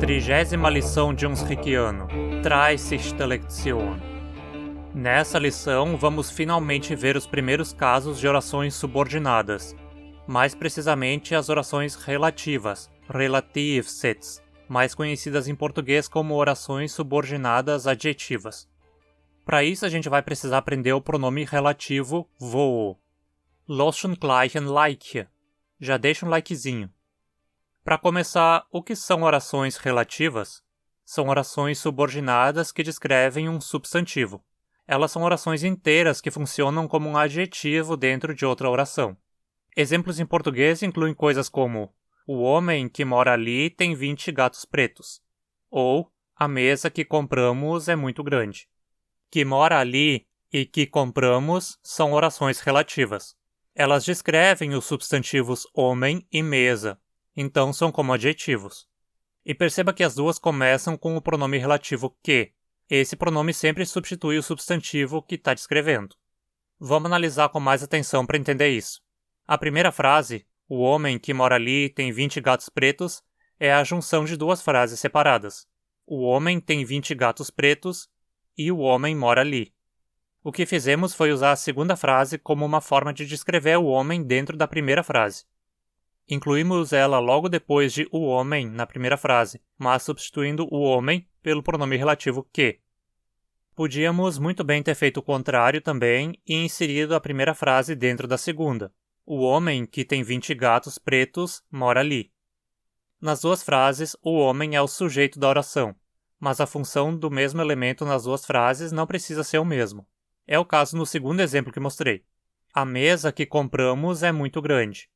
30ª lição de Unsrichiano, 30. Lektion. Nessa lição, vamos finalmente ver os primeiros casos de orações subordinadas, mais precisamente as orações relativas, Relativsätze, mais conhecidas em português como orações subordinadas adjetivas. Para isso, a gente vai precisar aprender o pronome relativo wo. Lass schon gleich ein Like. Já deixa um likezinho. Para começar, o que são orações relativas? São orações subordinadas que descrevem um substantivo. Elas são orações inteiras que funcionam como um adjetivo dentro de outra oração. Exemplos em português incluem coisas como: o homem que mora ali tem 20 gatos pretos. Ou, a mesa que compramos é muito grande. Que mora ali e que compramos são orações relativas. Elas descrevem os substantivos homem e mesa, então são como adjetivos. E perceba que as duas começam com o pronome relativo que. Esse pronome sempre substitui o substantivo que está descrevendo. Vamos analisar com mais atenção para entender isso. A primeira frase, o homem que mora ali tem 20 gatos pretos, é a junção de duas frases separadas. O homem tem 20 gatos pretos e o homem mora ali. O que fizemos foi usar a segunda frase como uma forma de descrever o homem dentro da primeira frase. Incluímos ela logo depois de o homem na primeira frase, mas substituindo o homem pelo pronome relativo que. Podíamos muito bem ter feito o contrário também e inserido a primeira frase dentro da segunda. O homem que tem 20 gatos pretos mora ali. Nas duas frases, o homem é o sujeito da oração, mas a função do mesmo elemento nas duas frases não precisa ser o mesmo. É o caso no segundo exemplo que mostrei. A mesa que compramos é muito grande.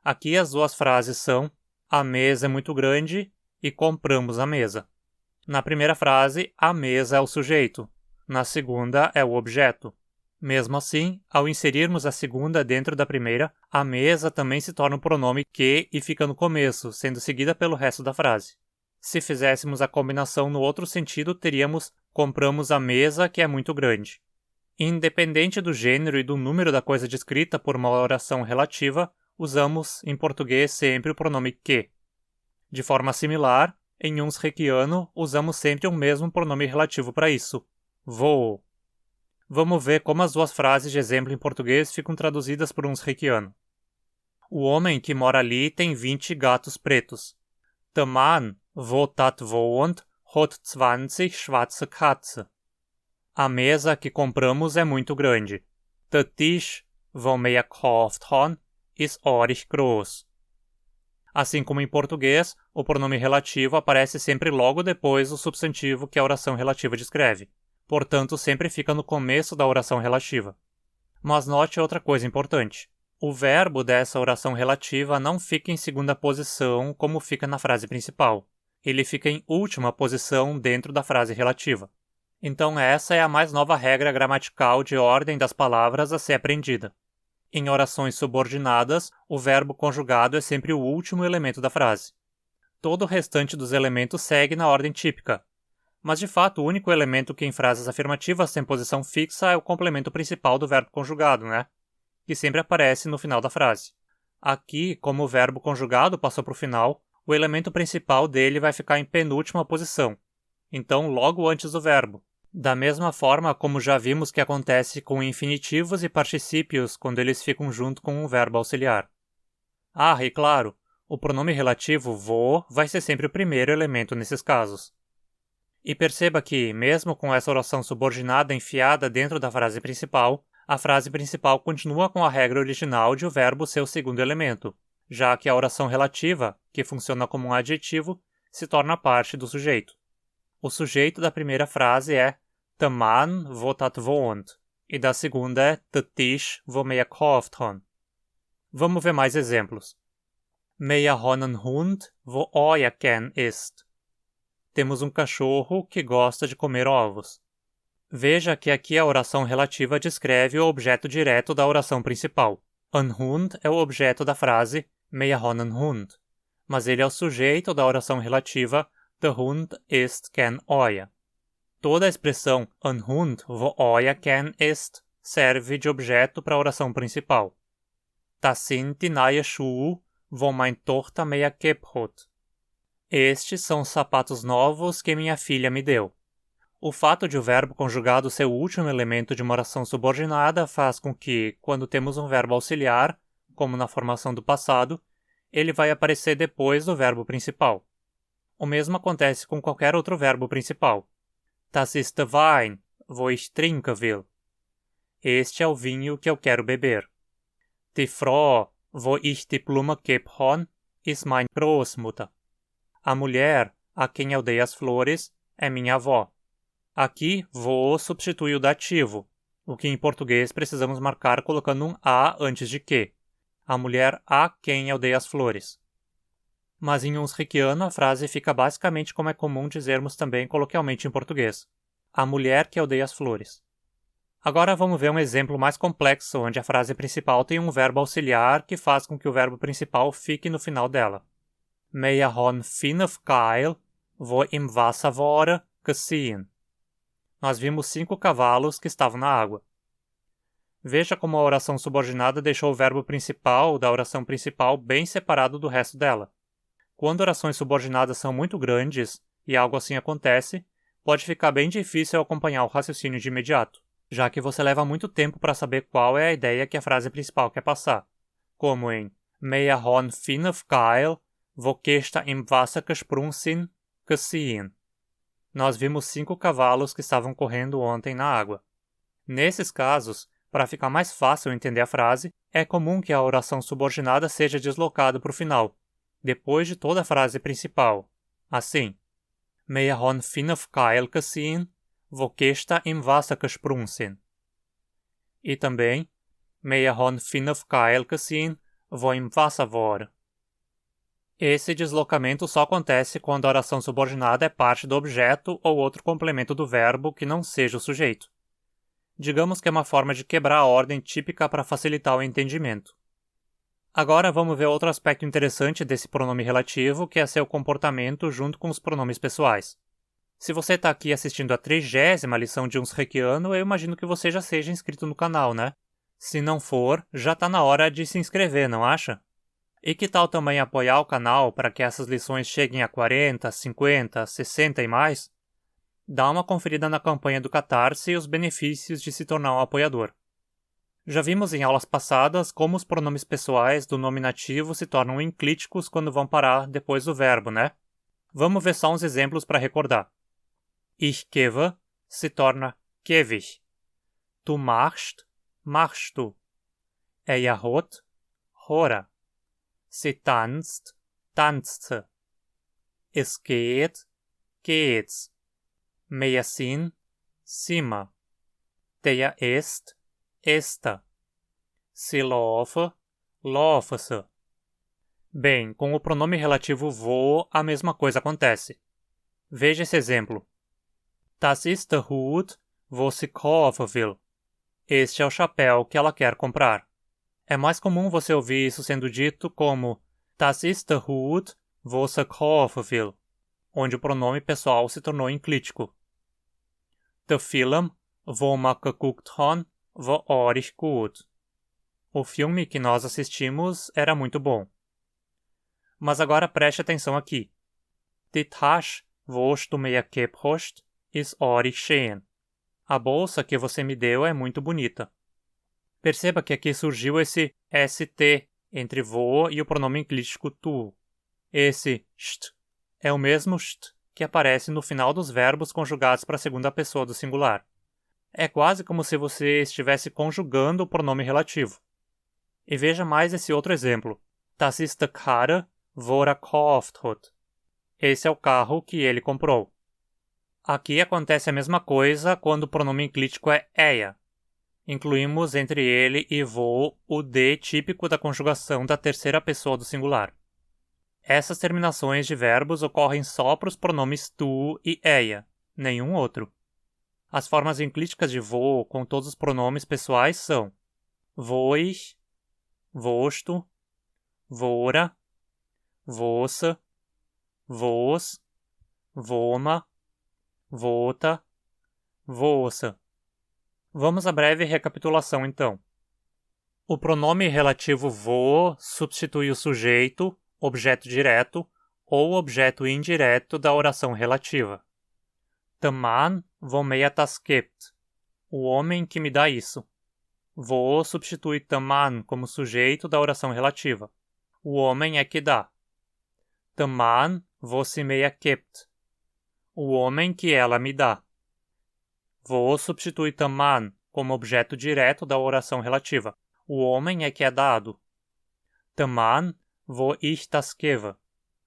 Aqui as duas frases são: a mesa é muito grande e compramos a mesa. Na primeira frase, a mesa é o sujeito. Na segunda, é o objeto. Mesmo assim, ao inserirmos a segunda dentro da primeira, a mesa também se torna um pronome que e fica no começo, sendo seguida pelo resto da frase. Se fizéssemos a combinação no outro sentido, teríamos compramos a mesa que é muito grande. Independente do gênero e do número da coisa descrita por uma oração relativa, usamos em português sempre o pronome que. De forma similar, em Unsrichiano, usamos sempre o mesmo pronome relativo para isso, wo. Vamos ver como as duas frases de exemplo em português ficam traduzidas por Unsrichiano. O homem que mora ali tem 20 gatos pretos. Der Mann, wo dort wohnt, hat 20 schwarze Katzen. A mesa que compramos é muito grande. Der Tisch, wo wir gekauft haben, ist ordentlich groß. Assim como em português, o pronome relativo aparece sempre logo depois do substantivo que a oração relativa descreve. Portanto, sempre fica no começo da oração relativa. Mas note outra coisa importante. O verbo dessa oração relativa não fica em segunda posição como fica na frase principal. Ele fica em última posição dentro da frase relativa. Então essa é a mais nova regra gramatical de ordem das palavras a ser aprendida. Em orações subordinadas, o verbo conjugado é sempre o último elemento da frase. Todo o restante dos elementos segue na ordem típica. Mas, de fato, o único elemento que em frases afirmativas tem posição fixa é o complemento principal do verbo conjugado, né? Que sempre aparece no final da frase. Aqui, como o verbo conjugado passou para o final, o elemento principal dele vai ficar em penúltima posição. Então, logo antes do verbo. Da mesma forma como já vimos que acontece com infinitivos e particípios quando eles ficam junto com um verbo auxiliar. Ah, e claro, o pronome relativo wo vai ser sempre o primeiro elemento nesses casos. E perceba que, mesmo com essa oração subordinada enfiada dentro da frase principal, a frase principal continua com a regra original de o verbo ser o segundo elemento, já que a oração relativa, que funciona como um adjetivo, se torna parte do sujeito. O sujeito da primeira frase é der Mann, wo dort wohnt, e da segunda é der Tisch, wo wir gekauft haben. Vamos ver mais exemplos. Wir haben einen Hund, wo Eier gern isst. Temos um cachorro que gosta de comer ovos. Veja que aqui a oração relativa descreve o objeto direto da oração principal. Ein Hund é o objeto da frase Wir haben einen Hund, mas ele é o sujeito da oração relativa Der Hund isst gern Eier. Toda a expressão Ein Hund, wo Eier gern isst serve de objeto para a oração principal. Das sind die neuen Schuhe, wo meine Tochter mir gegeben hat. Estes são os sapatos novos que minha filha me deu. O fato de o verbo conjugado ser o último elemento de uma oração subordinada faz com que, quando temos um verbo auxiliar, como na formação do passado, ele vai aparecer depois do verbo principal. O mesmo acontece com qualquer outro verbo principal. Das ist der Wein, wo ich trinken will. Este é o vinho que eu quero beber. Die Frau, wo ich die Blume geb han, ist meine Großmutter. A mulher, a quem eu dei as flores, é minha avó. Aqui, wo substitui o dativo, o que em português precisamos marcar colocando um a antes de que. A mulher a quem eu dei as flores. Mas em unsriquiano a frase fica basicamente como é comum dizermos também coloquialmente em português. A mulher que eu dei as flores. Agora vamos ver um exemplo mais complexo, onde a frase principal tem um verbo auxiliar que faz com que o verbo principal fique no final dela. Meia hon finf geil, wo im Wasser waren, gesehen. Nós vimos 5 cavalos que estavam na água. Veja como a oração subordinada deixou o verbo principal da oração principal bem separado do resto dela. Quando orações subordinadas são muito grandes, e algo assim acontece, pode ficar bem difícil acompanhar o raciocínio de imediato, já que você leva muito tempo para saber qual é a ideia que a frase principal quer passar, como em Meia hon finf geil, wo gestern im Wasser gesprungen sind, gesehen. Nós vimos 5 cavalos que estavam correndo ontem na água. Nesses casos, para ficar mais fácil entender a frase, é comum que a oração subordinada seja deslocada para o final, depois de toda a frase principal. Assim, Meia hon finf geil gesehen, wo gestern im Wasser gesprungen sind. E também, Meia hon finf geil gesehen, wo im Wasser waren. Esse deslocamento só acontece quando a oração subordinada é parte do objeto ou outro complemento do verbo que não seja o sujeito. Digamos que é uma forma de quebrar a ordem típica para facilitar o entendimento. Agora vamos ver outro aspecto interessante desse pronome relativo, que é seu comportamento junto com os pronomes pessoais. Se você está aqui assistindo a 30ª lição de unsriquiano, eu imagino que você já seja inscrito no canal, né? Se não for, já está na hora de se inscrever, não acha? E que tal também apoiar o canal para que essas lições cheguem a 40, 50, 60 e mais? Dá uma conferida na campanha do Catarse e os benefícios de se tornar um apoiador. Já vimos em aulas passadas como os pronomes pessoais do nominativo se tornam enclíticos quando vão parar depois do verbo, né? Vamos ver só uns exemplos para recordar. Ich gebe se torna gebe ich. Du machst, machst du. Er hat, hora. Se tanzt, tanzt se. Es geht, geht's. Meia sin, sima. Der est, esta. Se laufe, laufe-se. Bem, com o pronome relativo wo, a mesma coisa acontece. Veja esse exemplo. Das ist der Hut, wo sie kaufen will. Este é o chapéu que ela quer comprar. É mais comum você ouvir isso sendo dito como Das ist der Hut, wo sie kaufen will, onde o pronome pessoal se tornou enclítico. Der Film, wo wir geguckt haben, war ordentlich gut. O filme que nós assistimos era muito bom. Mas agora preste atenção aqui. Die Tasche, wo du mir gegeben hast, ist ordentlich schön. A bolsa que você me deu é muito bonita. Perceba que aqui surgiu esse ST entre wo e o pronome enclítico tu. Esse st é o mesmo st que aparece no final dos verbos conjugados para a segunda pessoa do singular. É quase como se você estivesse conjugando o pronome relativo. E veja mais esse outro exemplo. Das ist der Karre, wo er gekauft hat. Esse é o carro que ele comprou. Aqui acontece a mesma coisa quando o pronome enclítico é eia. Incluímos entre ele e wo o de típico da conjugação da terceira pessoa do singular. Essas terminações de verbos ocorrem só para os pronomes tu e eia, nenhum outro. As formas enclíticas de wo com todos os pronomes pessoais são vois, vosto, vora, vossa, vos, voma, vota, vossa. Vamos à breve recapitulação, então. O pronome relativo wo substitui o sujeito, objeto direto, ou objeto indireto da oração relativa. Der Mann, wo mir das gibt. O homem que me dá isso. Wo substitui der Mann como sujeito da oração relativa. O homem é que dá. Der Mann, wo sie mir gibt. O homem que ela me dá. Wo substitui der Mann como objeto direto da oração relativa. O homem é que é dado. Der Mann, wo ich das gebe.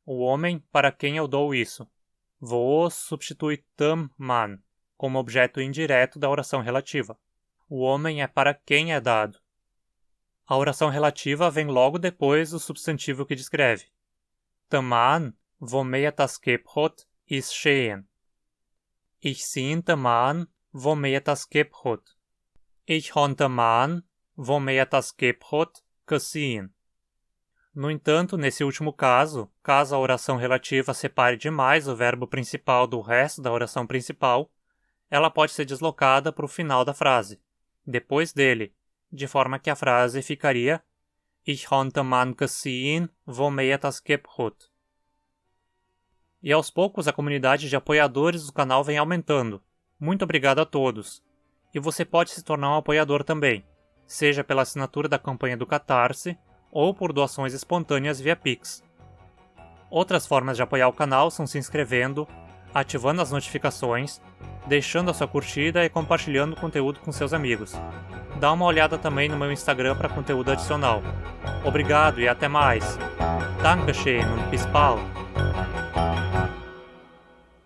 O homem para quem eu dou isso. Wo substitui dem Mann como objeto indireto da oração relativa. O homem é para quem é dado. A oração relativa vem logo depois do substantivo que descreve. Der Mann, wo mir das gibt, ist schön. Ich sehe den Mann, wo mir das gibt. Ich habe den Mann, wo mir das gibt, gesehen. No entanto, nesse último caso a oração relativa separe demais o verbo principal do resto da oração principal, ela pode ser deslocada para o final da frase, depois dele, de forma que a frase ficaria Ich habe den Mann gesehen, wo mir das gibt. E aos poucos a comunidade de apoiadores do canal vem aumentando. Muito obrigado a todos. E você pode se tornar um apoiador também, seja pela assinatura da campanha do Catarse ou por doações espontâneas via Pix. Outras formas de apoiar o canal são se inscrevendo, ativando as notificações, deixando a sua curtida e compartilhando o conteúdo com seus amigos. Dá uma olhada também no meu Instagram para conteúdo adicional. Obrigado e até mais! Dankeschön und bis bald!